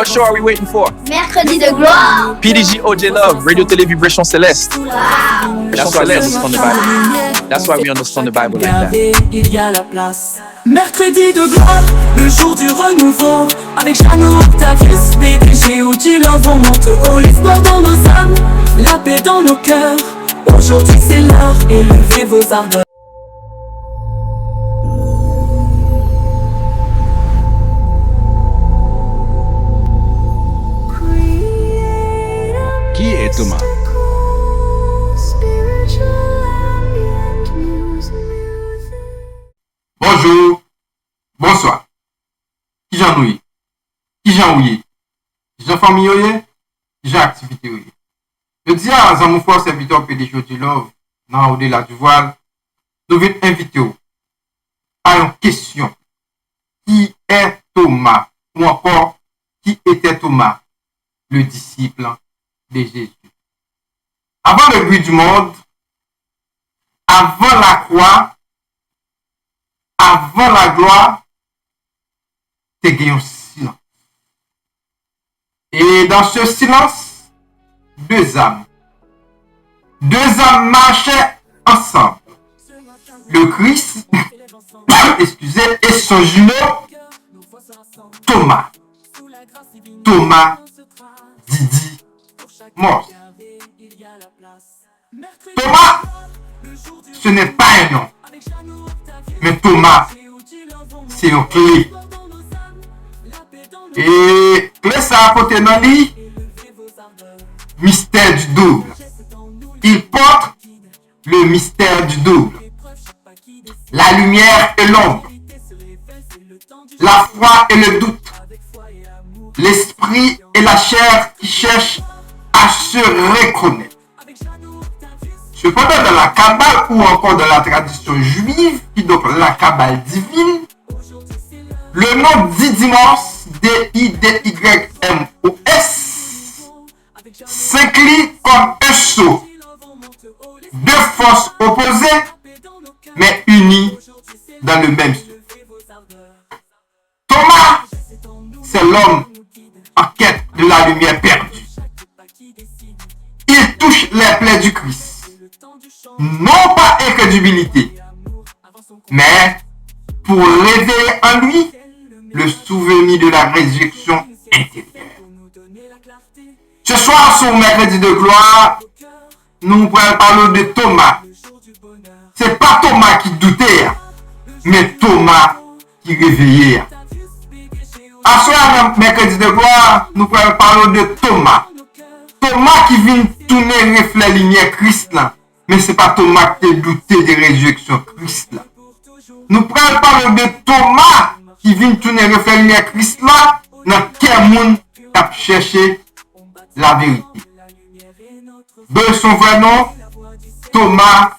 What show are we waiting for? Mercredi de gloire. PDG OJ Love, Radio Télé Vibration Céleste. Wow. That's why we understand the Bible. That's why we understand the Bible like that. Il y a la place. Mercredi de gloire, le jour du renouveau. Avec Jeannot, Octavius, PDG OJ Love, on monte au l'espoir dans nos âmes, la paix dans nos cœurs. Aujourd'hui c'est l'heure, élevez vos ardeurs. Qui est Thomas? Bonjour, bonsoir. Qui j'en ouye? Qui j'en ouye? Qui j'en famille ouye? Qui j'en activité ouye? Je dis à mon frère serviteur PDG OJ Love, dans au-delà du voile, nous venons inviter à une question. Qui est Thomas? Ou encore, qui était Thomas, le disciple de Jésus? Avant le but du monde, avant la croix, avant la gloire, t'es gagné un silence. Et dans ce silence, deux âmes marchaient ensemble. Le Christ, excusez, et son jumeau, Thomas. Thomas Didi Morse. Thomas, ce n'est pas un nom. Mais Thomas, c'est une clé. Et clé ça a côté dans lui, mystère du double. Il porte le mystère du double. La lumière et l'ombre. La foi et le doute. L'esprit et la chair qui cherchent à se reconnaître. Cependant, dans la Kabbale ou encore dans la tradition juive, qui est donc la Kabbale divine, le nom Didymos, D-I-D-Y-M-O-S, s'incline comme un sceau. Deux forces opposées, mais unies dans le même sceau. Thomas, c'est l'homme en quête de la lumière perdue. Il touche les plaies du Christ. Non pas incrédulité, mais pour réveiller en lui le souvenir de la résurrection intérieure. Ce soir, sur Mercredi de gloire, nous pourrons parler de Thomas. C'est pas Thomas qui doutait, mais Thomas qui réveillait. À ce soir, Mercredi de gloire, nous pourrons parler de Thomas. Thomas qui vient tourner reflet lumière Christ là. Mais ce n'est pas Thomas qui a douté de résurrection Christ là. Nous prenons parler de Thomas qui vient tourner reflet lumière Christ là, dans quel monde qui a cherché la vérité. De son vrai nom, Thomas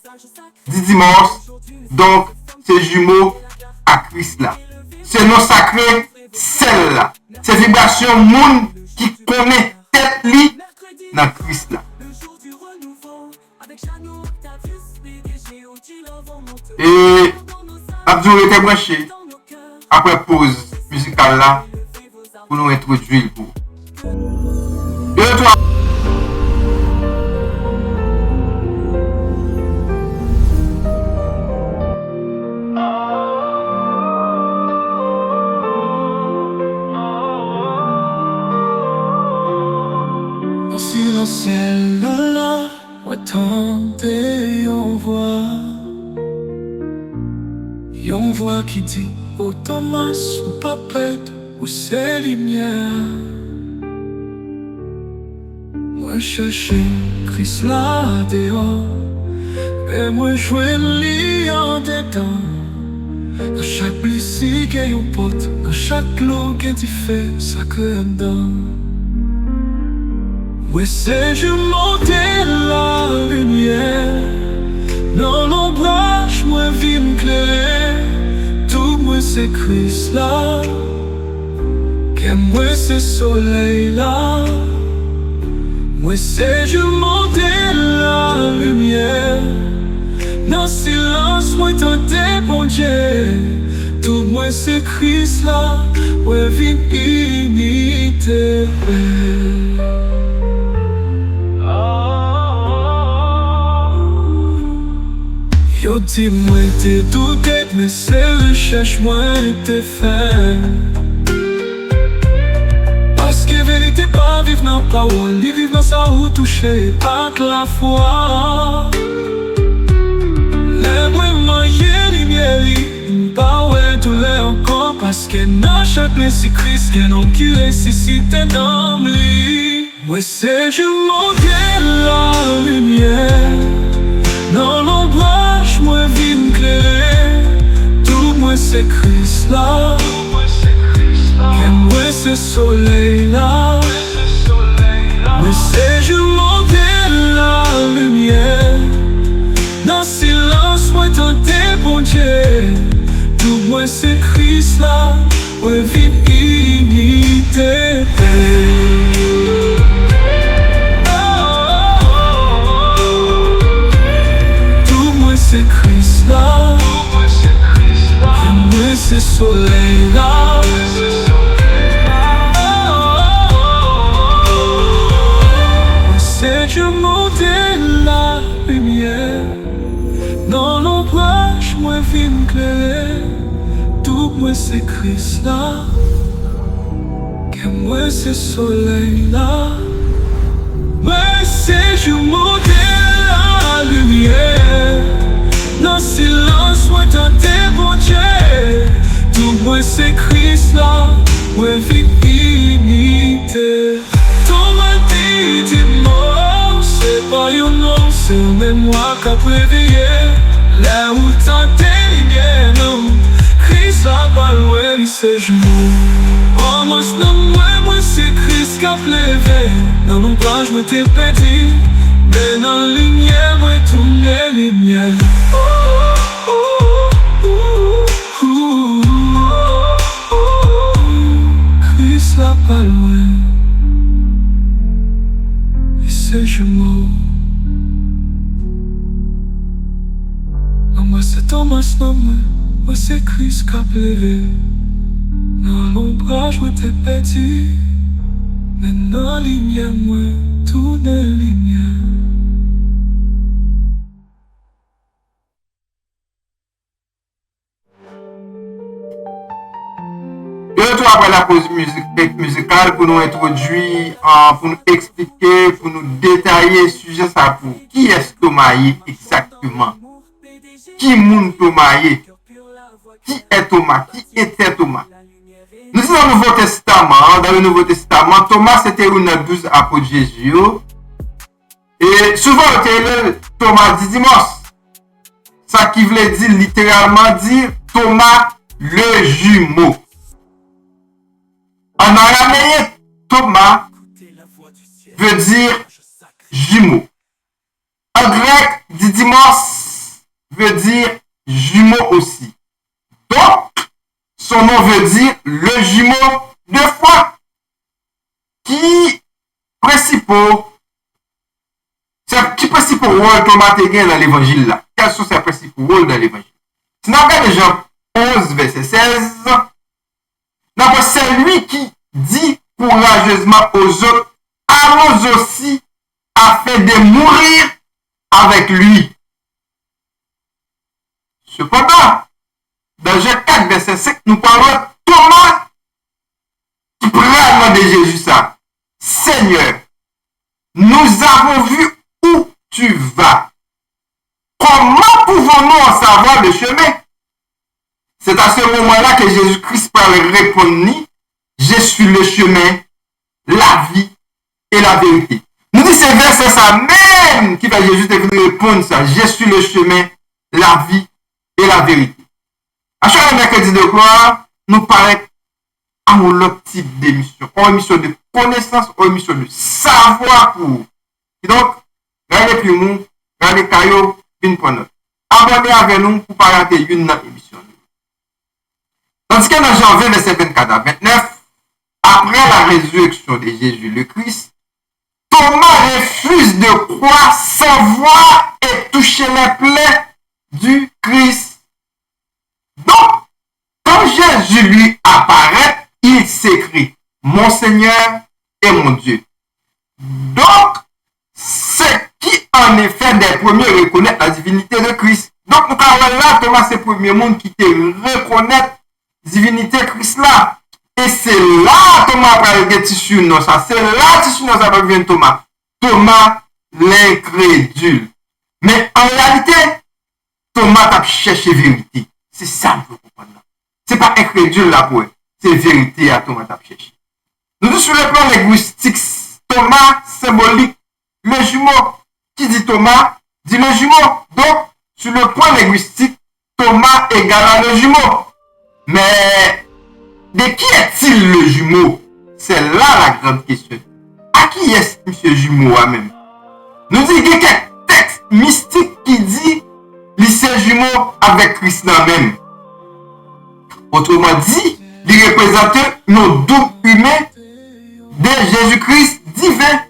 Didymos, donc c'est jumeau à Christ là. Ce nom sacré, celle-là. Ces vibrations monde qui connaît tête li dans Christ là. Et Abdou était branché après pause musicale là pour nous introduire le cours. 2, 3. Dans silence celle-là, attendez, on voit qui dit, oh Thomas, ou pas prête, ou c'est lumière. Moi chercher Christ là dehors, et moi jouer le lit en dedans. Dans chaque blessure qu'il y a une porte, dans chaque lot qu'il y fait sacré dedans. Ouais, c'est je monter la lumière. Dans l'ombrage, moi vie m'éclairer. Tout moi c'est Christ là, que moi c'est soleil là. Moi c'est je monter la lumière. Dans silence, moi t'entends bon Dieu. Tout moi c'est Christ là, ouais vie imité. Yo dis moi t'es douté, mais c'est recherche moi t'es fait. Parce que vérité pas vivre dans la parole, il vivre dans sa route touché par la foi. Les moi manger lumière, pas ouais tout les encore parce que dans chaque c'est Christ qui non qui ressuscite dans lui. Moi c'est je monter la lumière. Dans l'ombrage, moi vine clair. Tout moi c'est Christ là. Et moi c'est soleil là. Moi c'est je monter la lumière. Dans silence, moi tenter bon Dieu. Tout moi c'est Christ là. Ouais vine imité. C'est Christ là, et moi c'est soleil là. Moi c'est Dieu monter la lumière. Dans l'ombrage, moi vine clair. Tout moi c'est Christ là, et moi c'est soleil là. Moi c'est Dieu monter la lumière. Dans silence, moi tenter bon Dieu. Tout moi c'est Christ là, ouais vie imité. Thomas dit mort, c'est pas un nom, c'est même moi qui a préveillé. Là où tenter lumière, non, Christ là pas loin, il sait je oh moi c'est moi c'est Christ qui a levé. Dans mon plage, moi t'ai pété. Mais dans la lumière, moi tourne les lumières. Christ là pas loin, et c'est jumeaux. Non moi c'est Thomas, non moi c'est Christ qui a levé. Dans l'ombrage, moi t'ai petit. Mais dans la lumière, moi tourne les lumières. De retour après la pause musicale pour nous introduire, pour nous expliquer, pour nous détailler le sujet ça pour qui est Thomas exactement. Qui moun Thomas? Qui est Thomas? Qui était Thomas? Nous sommes dans le Nouveau Testament. Dans le Nouveau Testament, Thomas c'était une des 12 apôtres de Jésus. Et souvent, Thomas Didymos. Ça qui voulait dire littéralement dire Thomas le jumeau. En araméen, Thomas veut dire jumeau. En grec, Didymos veut dire jumeau aussi. Donc, son nom veut dire le jumeau de foi. Qui principaux rôles Thomas te gagne dans l'évangile là? Quels sont ses principaux rôles dans l'évangile? Si nous regardons Jean 11, verset 16, c'est lui qui dit courageusement aux autres, allons aussi afin de mourir avec lui. Cependant, dans Jean 4, verset 5, nous parlons de Thomas qui prend le nom de Jésus ça. Seigneur, nous avons vu où tu vas. Comment pouvons-nous en savoir le chemin? C'est à ce moment-là que Jésus-Christ parle répondre, je suis le chemin, la vie et la vérité. Nous dit c'est verset ça même qui va Jésus te répondre ça. Je suis le chemin, la vie et la vérité. À chaque mercredi de gloire, nous paraît à un autre type d'émission. Une émission de connaissance, une émission de savoir pour. Et donc, regardez plus nous, regardez Kayo, une pour notre. Abonnez avec nous pour ne pas rater une émission. Tandis que dans Jean 20, verset 24 à 29, après la résurrection de Jésus le Christ, Thomas refuse de croire sans voir et toucher les plaies du Christ. Donc, quand quand Jésus lui apparaît, il s'écrit mon Seigneur et mon Dieu. Donc, c'est qui en effet des premiers reconnaître la divinité de Christ. Donc, nous avons là, Thomas, c'est le premier monde qui te reconnaît la divinité de Christ là. Et c'est là Thomas va avoir tissu non ça. C'est là tissu non ça va venir Thomas. Thomas l'incrédule. Mais en réalité, Thomas a cherché vérité. C'est ça que vous comprenez. C'est pas incrédule là pour eux. C'est vérité à Thomas a cherché. Nous sommes sur le plan linguistique, Thomas symbolique, le jumeau. Qui dit Thomas dit le jumeau. Donc, sur le point linguistique, Thomas égale à le jumeau. Mais de qui est-il le jumeau? C'est là la grande question. À qui est monsieur jumeau même? Nous dit qu'il y a quelques textes mystiques qui dit lycée jumeau avec Christ même. Autrement dit, il représente nos doubles humains de Jésus-Christ divin.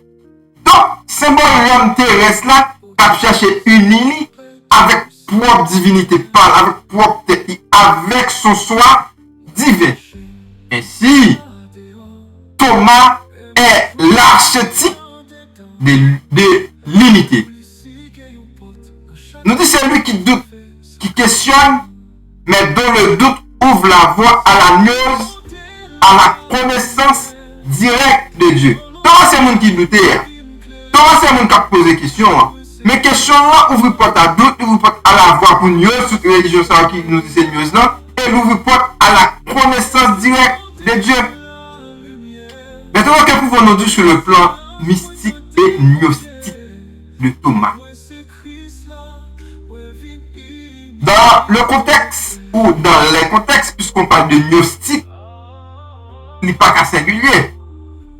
Donc, symbole l'homme terrestre là, qui a cherché une ligne avec propre divinité, pas avec propre tête, avec son soi divin. Ainsi, Thomas est l'archétype de l'unité. Nous dit c'est lui qui doute, qui questionne, mais dont le doute ouvre la voie à la gnose, à la connaissance directe de Dieu. Thomas c'est le monde qui doutait. Thomas c'est le monde qui a posé des questions. Mais question là ouvre porte à doute, ouvre porte à la voie pour gnose, toute religion qui nous dit c'est gnose là, et ouvre porte à la connaissance directe de Dieu. Maintenant, que pouvons-nous dire sur le plan mystique et gnostique de Thomas? Dans le contexte, ou dans les contextes, puisqu'on parle de gnostique, il n'est pas qu'à singulier.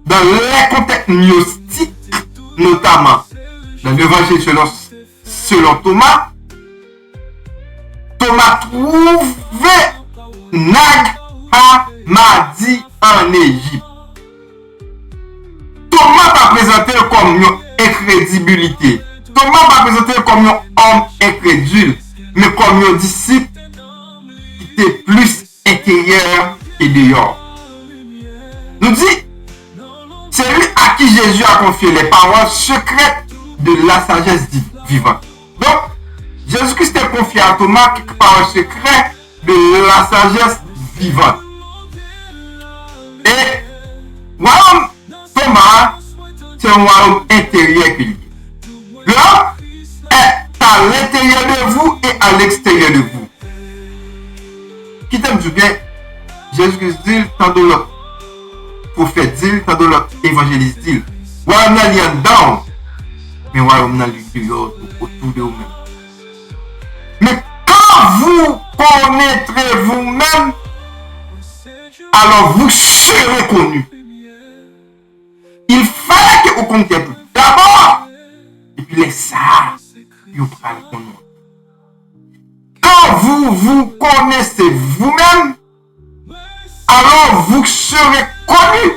Dans les contextes gnostiques, notamment dans l'évangile selon Thomas, Thomas trouvait Nag Hammadi en Égypte. Thomas va présenter comme une incrédibilité. Thomas va présenter comme un homme incrédule, mais comme un disciple qui était plus intérieur et dehors. Nous dit, c'est lui à qui Jésus a confié les paroles secrètes de la sagesse vivante. Donc, Jésus-Christ a confié à Thomas quelques paroles secrètes de la sagesse vivante. Et royaume Thomas, c'est un royaume intérieur qu'il dit. L'homme est à l'intérieur de vous et à l'extérieur de vous. Qui t'aime du bien, Jésus-Christ dit, tant de l'autre prophète dit, tant de l'autre évangéliste dit, royaume n'a rien dedans, mais royaume n'a rien autour de vous-même. Mais quand vous connaîtrez vous-même, alors vous serez connus. Il fallait que vous connaissiez plus. D'abord, et puis les ça, vous parlez pour nous. Quand vous vous connaissez vous-même, alors vous serez connus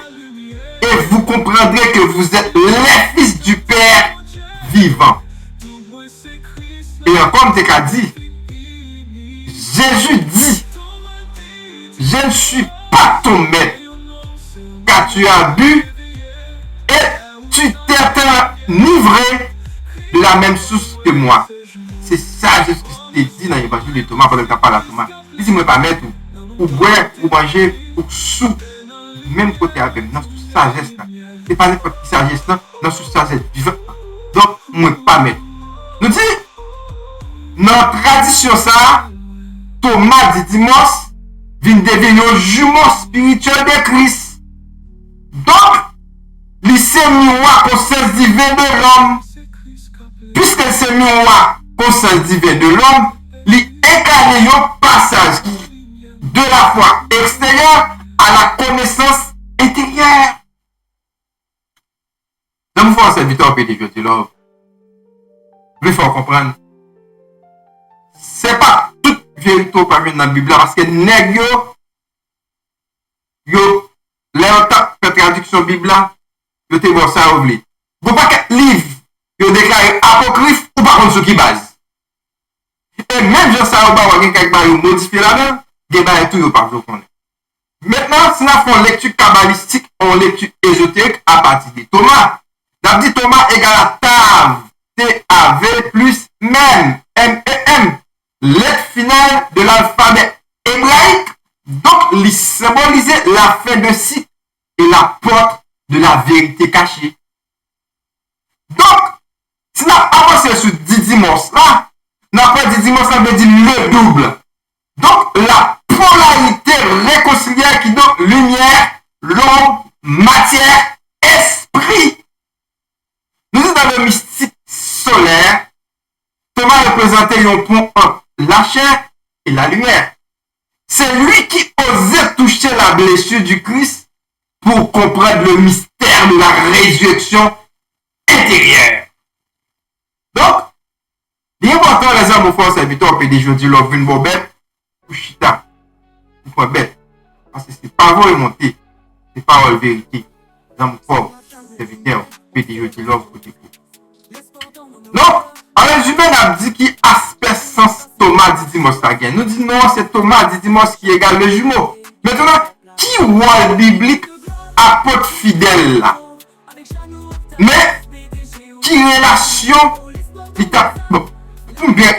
et vous comprendrez que vous êtes les fils du Père vivant. Et comme tu as dit, Jésus dit, je ne suis pas ton maître, car tu as bu et tu t'es enivré de la même source que moi. C'est ça Jésus qui dit dans l'évangile de Thomas pendant que tu parles à Thomas. Il dit, moi pas mettre ou boire, ou manger, ou sous, même côté avec dans toute sagesse là. C'est pas n'importe qui sagesse là, dans toute sagesse vivante. Donc, moi pas mettre. Nous dit, dans la tradition ça, Thomas de Dimos vient devenir un jumeau spirituel de Christ. Donc, c'est miroir conscience divin de l'homme. Puisque c'est miroir conscience divin de l'homme, il incarne un passage de la foi extérieure à la connaissance intérieure. Dans mon frère serviteur Pédé, je love. Il faut comprendre. C'est pas toute vérité parmi dans la Bible parce que nèg yo leur fait traduction Bible yo te voir ça oubli. Vous pas qu'un livre yo déclaré apocryphe ou pas contre ce qui base. Et même Jean ça ou pas quelqu'un qui va modifier là-dedans, Géba et tout, yo pas qu'on est. Maintenant, si nous faisons lecture kabbalistique ou lecture ésotérique à partir de Thomas, nous avons dit Thomas égale à Tav, T-A-V plus même, M-E-M, lettre finale de l'alphabet hébraïque. Donc, il symbolisait la fin de cycle et la porte de la vérité cachée. Donc, si nous avancons sur Didymos là, nous avons Didymos là veut dire le double. Donc, la polarité réconciliaire qui donne lumière, l'ombre, matière, esprit. Nous sommes dans le mystique solaire. Thomas représentait un pont entre la chair et la lumière. C'est lui qui osait toucher la blessure du Christ pour comprendre le mystère de la résurrection intérieure. Donc, l'important, les hommes, force serviteurs, on peut dire, je dis, l'offre une bobette, ou chita, ou point bête. Parce que c'est parole montée, c'est parole vérité. Les hommes, force serviteurs, on peut dire, je dis, l'offre côté. Donc, en résumé, on a dit qui aspect sens Thomas Didymos again. Nous disons non, c'est Thomas Didymos qui égale le jumeau. Maintenant, qui rôle biblique apôtre fidèle là? Mais, qui relation, bon, pour bien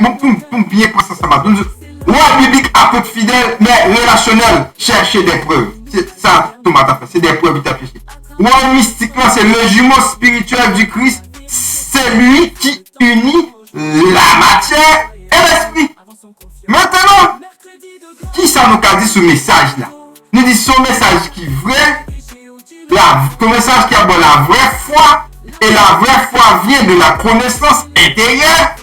penser ça, rôle biblique apôtre fidèle, mais relationnel, chercher des preuves. C'est ça, Thomas a fait, c'est des preuves qu'il a cherché. Rôle mystique là, c'est le jumeau spirituel du Christ. C'est lui qui unit la matière et l'esprit. Maintenant, qui ça nous a dit ce message là? Nous disons son message qui est vrai, le message qui a bon la vraie foi, et la vraie foi vient de la connaissance intérieure,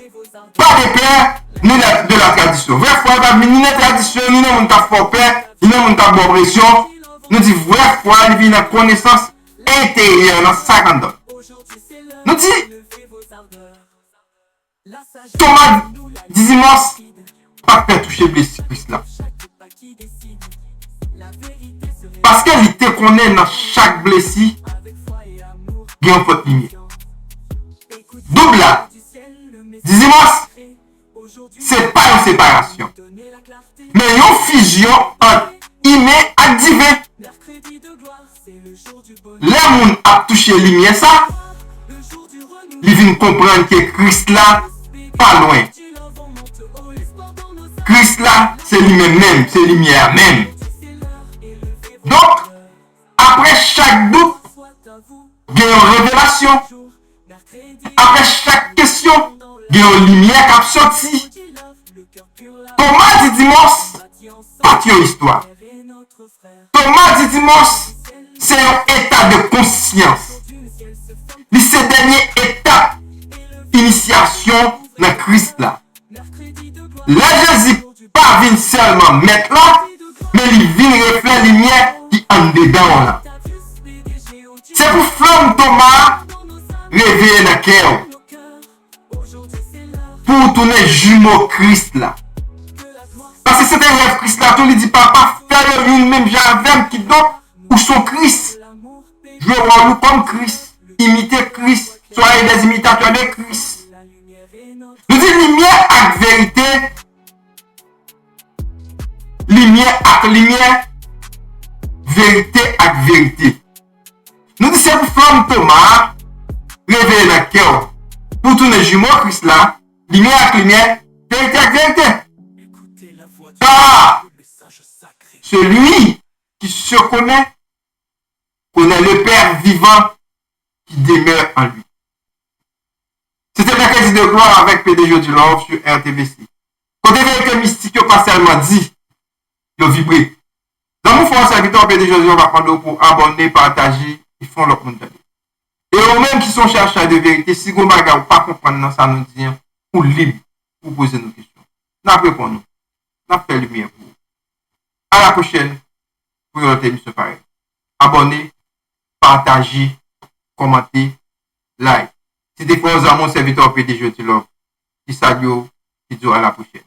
pas des pères, ni de la tradition. Vraie foi va venir ni la tradition, ni de mon fort père, ni de mon bonne pression. Nous disons vraie foi, elle vient de la connaissance intérieure dans 50 ans. Nous disons Thomas Didymos pas fait toucher blessure Christ là. Parce qu'il te connaît dans chaque blessure, il y a une faute lumière. Double là. Didymos, c'est pas une séparation, mais une fusion entre humain et divin. Les gens a touché lumière ça. Ils viennent comprendre que Christ là, pas loin. Christ là, c'est lui-même, c'est lumière même. Donc, après chaque doute, il y a une révélation. Après chaque question, il y a une lumière qui a sorti. Thomas Didymos, pas une histoire. Thomas Didymos, c'est un état de conscience. C'est la dernière étape initiation dans Christ là. Là, Jésus pas vient seulement mettre là, mais il vient refléter la lumière qui en dedans là. C'est pour flamme Thomas réveiller dans le cœur. Pour tourner jumeau Christ là. Parce que c'est un rêve Christ là, tout lui dit papa, fais le même j'avais qui donc ou son Christ. Je veux voir comme Christ. Imiter Christ, soyez des imitateurs de Christ. Nous disons lumière avec vérité, lumière avec lumière, vérité avec vérité. Nous disons c'est pour flamme Thomas, réveiller le cœur, pour tous les jumeaux Christ là, lumière avec lumière, vérité avec vérité. Car celui qui se connaît le Père vivant qui demeure en lui. C'était mercredi de gloire avec PDG du Love sur RTVC. Côté vérité mystique, pas seulement dit, il vibré. Dans mon frère serviteur PDG du Love va prendre pour abonner, partager, ils font leur monde. Et eux-mêmes qui sont chercheurs de vérité, si vous ne pas comprendre ça, nous disons, pour libre, pour poser nos questions. N'a pas pour nous. N'a fait lumière pour vous. À la prochaine, pour une autre émission pareille. Abonnez, partagez, commentez, like. C'était pour mon serviteur PDG du Love. Qui salue, qui dit à la prochaine.